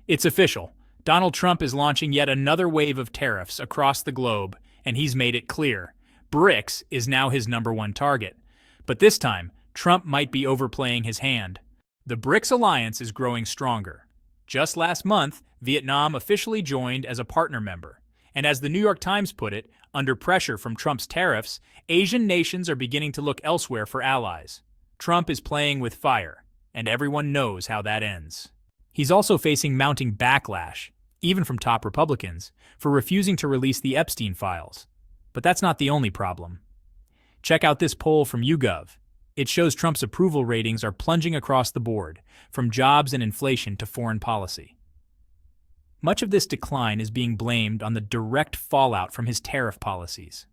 It's official. Donald Trump is launching yet another wave of tariffs across the globe, and he's made it clear. BRICS is now his #1 target. But this time, Trump might be overplaying his hand. The BRICS alliance is growing stronger. Just last month, Vietnam officially joined as a partner member. And as the New York Times put it, under pressure from Trump's tariffs, Asian nations are beginning to look elsewhere for allies. Trump is playing with fire, and everyone knows how that ends. He's also facing mounting backlash, even from top Republicans, for refusing to release the Epstein files. But that's not the only problem. Check out this poll from YouGov. It shows Trump's approval ratings are plunging across the board, from jobs and inflation to foreign policy. Much of this decline is being blamed on the direct fallout from his tariff policies.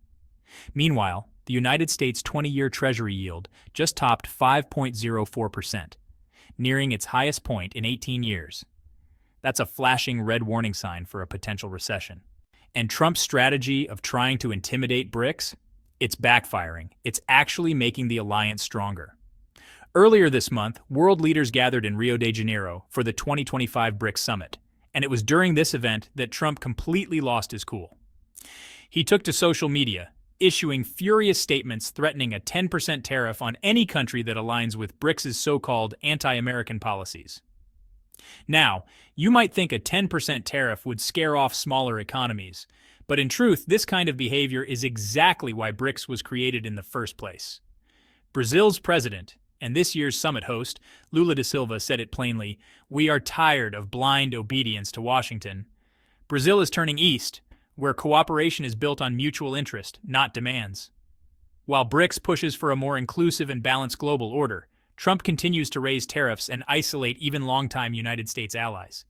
Meanwhile, the United States 20-year Treasury yield just topped 5.04%, nearing its highest point in 18 years. That's a flashing red warning sign for a potential recession. And Trump's strategy of trying to intimidate BRICS? It's backfiring. It's actually making the alliance stronger. Earlier this month, world leaders gathered in Rio de Janeiro for the 2025 BRICS summit, and it was during this event that Trump completely lost his cool. He took to social media, issuing furious statements threatening a 10% tariff on any country that aligns with BRICS' so-called anti-American policies. Now, you might think a 10% tariff would scare off smaller economies, but in truth, this kind of behavior is exactly why BRICS was created in the first place. Brazil's president, and this year's summit host, Lula da Silva, said it plainly, "We are tired of blind obedience to Washington." Brazil is turning east, where cooperation is built on mutual interest, not demands. While BRICS pushes for a more inclusive and balanced global order, Trump continues to raise tariffs and isolate even longtime United States allies.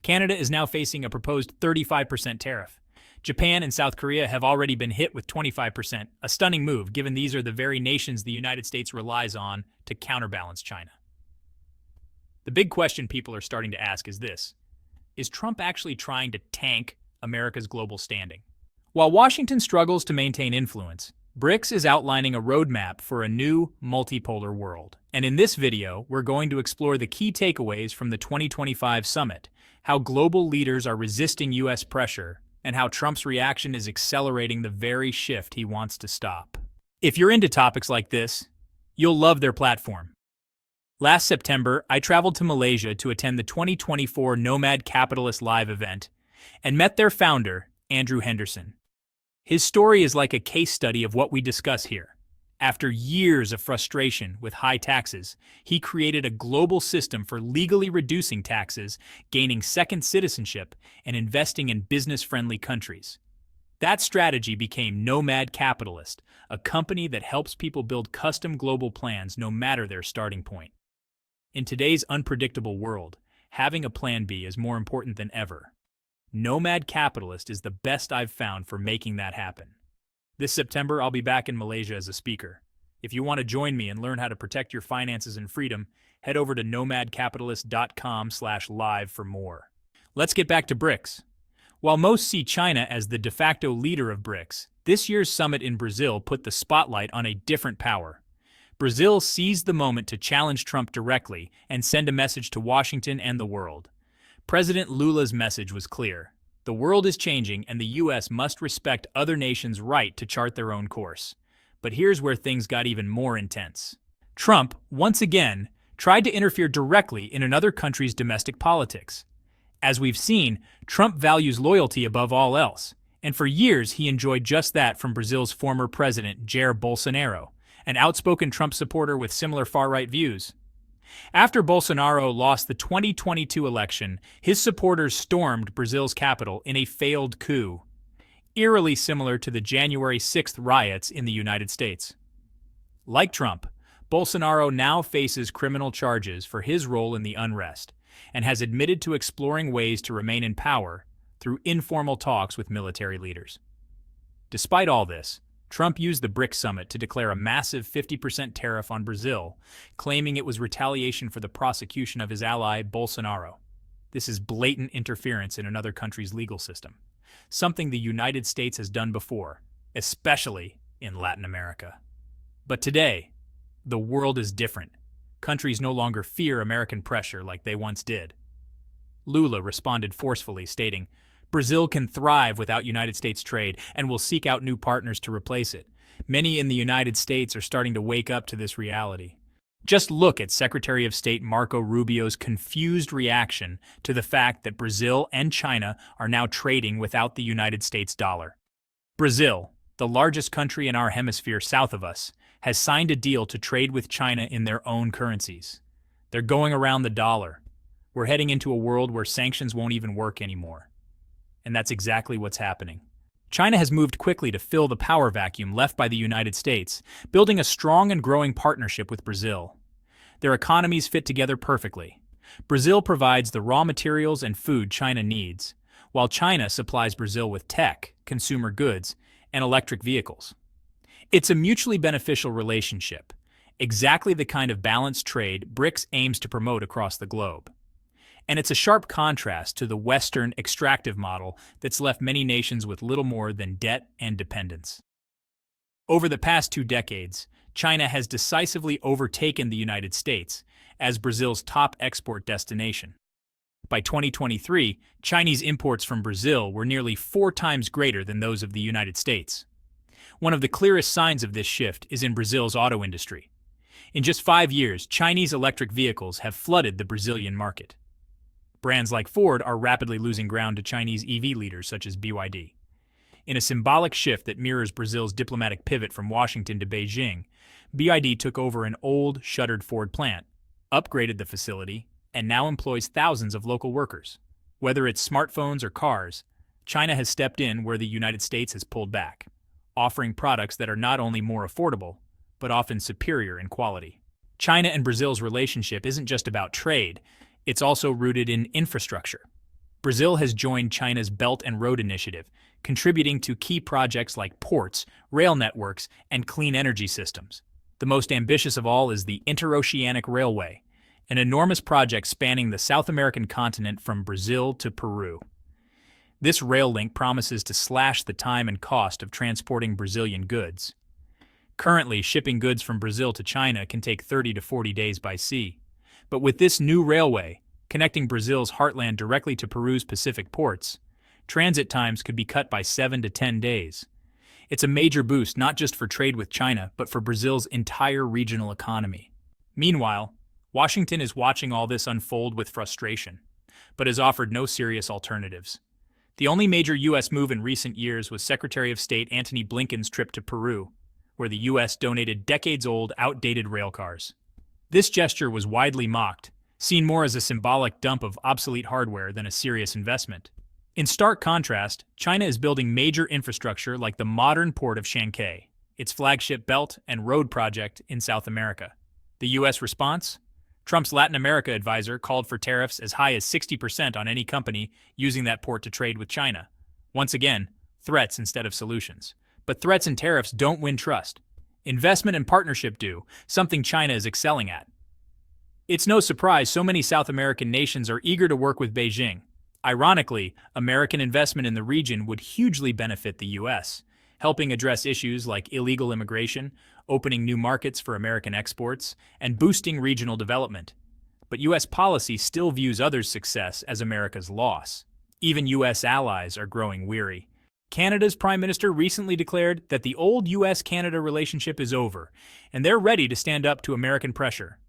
Canada is now facing a proposed 35% tariff. Japan and South Korea have already been hit with 25%, a stunning move given these are the very nations the United States relies on to counterbalance China. The big question people are starting to ask is this: is Trump actually trying to tank America's global standing? While Washington struggles to maintain influence, BRICS is outlining a roadmap for a new multipolar world. And in this video, we're going to explore the key takeaways from the 2025 summit, how global leaders are resisting U.S. pressure, and how Trump's reaction is accelerating the very shift he wants to stop. If you're into topics like this, you'll love their platform. Last September, I traveled to Malaysia to attend the 2024 Nomad Capitalist Live event and met their founder, Andrew Henderson. His story is like a case study of what we discuss here. After years of frustration with high taxes, he created a global system for legally reducing taxes, gaining second citizenship, and investing in business-friendly countries. That strategy became Nomad Capitalist, a company that helps people build custom global plans no matter their starting point. In today's unpredictable world, having a plan B is more important than ever. Nomad Capitalist is the best I've found for making that happen. This September, I'll be back in Malaysia as a speaker. If you want to join me and learn how to protect your finances and freedom, head over to nomadcapitalist.com/live for more. Let's get back to BRICS. While most see China as the de facto leader of BRICS, this year's summit in Brazil put the spotlight on a different power. Brazil seized the moment to challenge Trump directly and send a message to Washington and the world. President Lula's message was clear. The world is changing, and the U.S. must respect other nations' right to chart their own course. But here's where things got even more intense. Trump, once again, tried to interfere directly in another country's domestic politics. As we've seen, Trump values loyalty above all else, and for years he enjoyed just that from Brazil's former president, Jair Bolsonaro, an outspoken Trump supporter with similar far-right views. After Bolsonaro lost the 2022 election, his supporters stormed Brazil's capital in a failed coup, eerily similar to the January 6th riots in the United States. Like Trump, Bolsonaro now faces criminal charges for his role in the unrest and has admitted to exploring ways to remain in power through informal talks with military leaders. Despite all this, Trump used the BRICS summit to declare a massive 50% tariff on Brazil, claiming it was retaliation for the prosecution of his ally, Bolsonaro. This is blatant interference in another country's legal system, something the United States has done before, especially in Latin America. But today, the world is different. Countries no longer fear American pressure like they once did. Lula responded forcefully, stating, "Brazil can thrive without United States trade and will seek out new partners to replace it. Many in the United States are starting to wake up to this reality." Just look at Secretary of State Marco Rubio's confused reaction to the fact that Brazil and China are now trading without the United States dollar. Brazil, the largest country in our hemisphere south of us, has signed a deal to trade with China in their own currencies. They're going around the dollar. We're heading into a world where sanctions won't even work anymore. And that's exactly what's happening. China has moved quickly to fill the power vacuum left by the United States, building a strong and growing partnership with Brazil. Their economies fit together perfectly. Brazil provides the raw materials and food China needs, while China supplies Brazil with tech, consumer goods, and electric vehicles. It's a mutually beneficial relationship, exactly the kind of balanced trade BRICS aims to promote across the globe. And it's a sharp contrast to the Western extractive model that's left many nations with little more than debt and dependence. Over the past 2 decades, China has decisively overtaken the United States as Brazil's top export destination. By 2023, Chinese imports from Brazil were nearly 4 times greater than those of the United States. One of the clearest signs of this shift is in Brazil's auto industry. In just 5 years, Chinese electric vehicles have flooded the Brazilian market. Brands like Ford are rapidly losing ground to Chinese EV leaders such as BYD. In a symbolic shift that mirrors Brazil's diplomatic pivot from Washington to Beijing, BYD took over an old, shuttered Ford plant, upgraded the facility, and now employs thousands of local workers. Whether it's smartphones or cars, China has stepped in where the United States has pulled back, offering products that are not only more affordable, but often superior in quality. China and Brazil's relationship isn't just about trade, it's also rooted in infrastructure. Brazil has joined China's Belt and Road Initiative, contributing to key projects like ports, rail networks, and clean energy systems. The most ambitious of all is the Interoceanic Railway, an enormous project spanning the South American continent from Brazil to Peru. This rail link promises to slash the time and cost of transporting Brazilian goods. Currently, shipping goods from Brazil to China can take 30 to 40 days by sea. But with this new railway, connecting Brazil's heartland directly to Peru's Pacific ports, transit times could be cut by 7 to 10 days. It's a major boost not just for trade with China, but for Brazil's entire regional economy. Meanwhile, Washington is watching all this unfold with frustration, but has offered no serious alternatives. The only major U.S. move in recent years was Secretary of State Antony Blinken's trip to Peru, where the U.S. donated decades-old, outdated railcars. This gesture was widely mocked, seen more as a symbolic dump of obsolete hardware than a serious investment. In stark contrast, China is building major infrastructure like the modern port of Shanghai, its flagship belt and road project in South America. The U.S. response? Trump's Latin America advisor called for tariffs as high as 60% on any company using that port to trade with China. Once again, threats instead of solutions. But threats and tariffs don't win trust. Investment and partnership do, something China is excelling at. It's no surprise so many South American nations are eager to work with Beijing. Ironically, American investment in the region would hugely benefit the U.S., helping address issues like illegal immigration, opening new markets for American exports, and boosting regional development. But U.S. policy still views others' success as America's loss. Even U.S. allies are growing weary. Canada's Prime Minister recently declared that the old U.S.-Canada relationship is over, and they're ready to stand up to American pressure.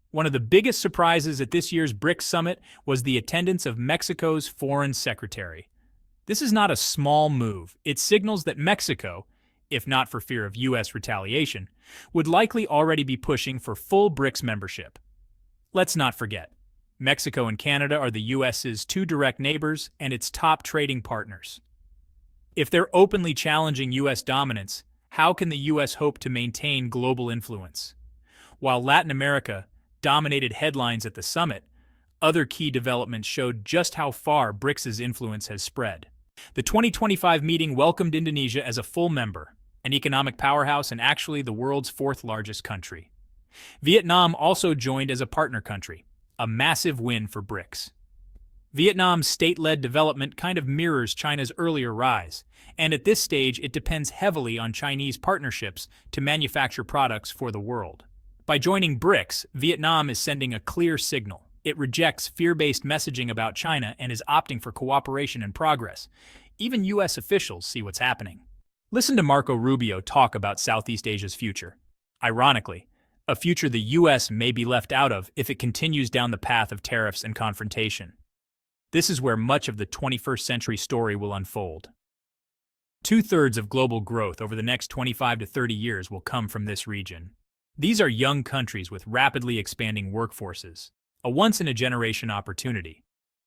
One of the biggest surprises at this year's BRICS summit was the attendance of Mexico's foreign secretary. This is not a small move. It signals that Mexico, if not for fear of U.S. retaliation, would likely already be pushing for full BRICS membership. Let's not forget, Mexico and Canada are the U.S.'s 2 direct neighbors and its top trading partners. If they're openly challenging U.S. dominance, how can the U.S. hope to maintain global influence? While Latin America dominated headlines at the summit, other key developments showed just how far BRICS' influence has spread. The 2025 meeting welcomed Indonesia as a full member, an economic powerhouse and actually the world's 4th largest country. Vietnam also joined as a partner country, a massive win for BRICS. Vietnam's state-led development kind of mirrors China's earlier rise, and at this stage it depends heavily on Chinese partnerships to manufacture products for the world. By joining BRICS, Vietnam is sending a clear signal. It rejects fear-based messaging about China and is opting for cooperation and progress. Even U.S. officials see what's happening. Listen to Marco Rubio talk about Southeast Asia's future. Ironically, a future the U.S. may be left out of if it continues down the path of tariffs and confrontation. This is where much of the 21st century story will unfold. Two-thirds of global growth over the next 25 to 30 years will come from this region. These are young countries with rapidly expanding workforces, a once-in-a-generation opportunity.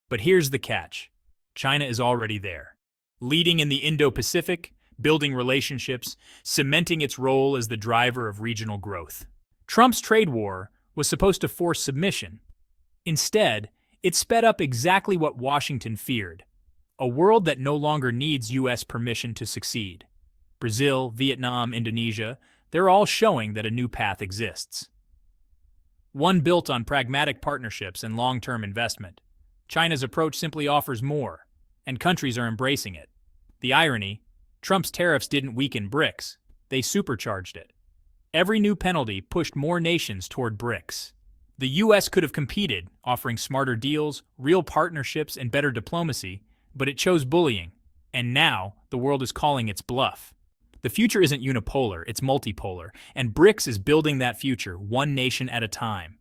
But here's the catch. China is already there, leading in the Indo-Pacific, building relationships, cementing its role as the driver of regional growth. Trump's trade war was supposed to force submission. Instead, it sped up exactly what Washington feared: a world that no longer needs U.S. permission to succeed. Brazil, Vietnam, Indonesia, they're all showing that a new path exists. One built on pragmatic partnerships and long-term investment. China's approach simply offers more, and countries are embracing it. The irony: Trump's tariffs didn't weaken BRICS, they supercharged it. Every new penalty pushed more nations toward BRICS. The U.S. could have competed, offering smarter deals, real partnerships, and better diplomacy, but it chose bullying, and now the world is calling its bluff. The future isn't unipolar, it's multipolar, and BRICS is building that future one nation at a time.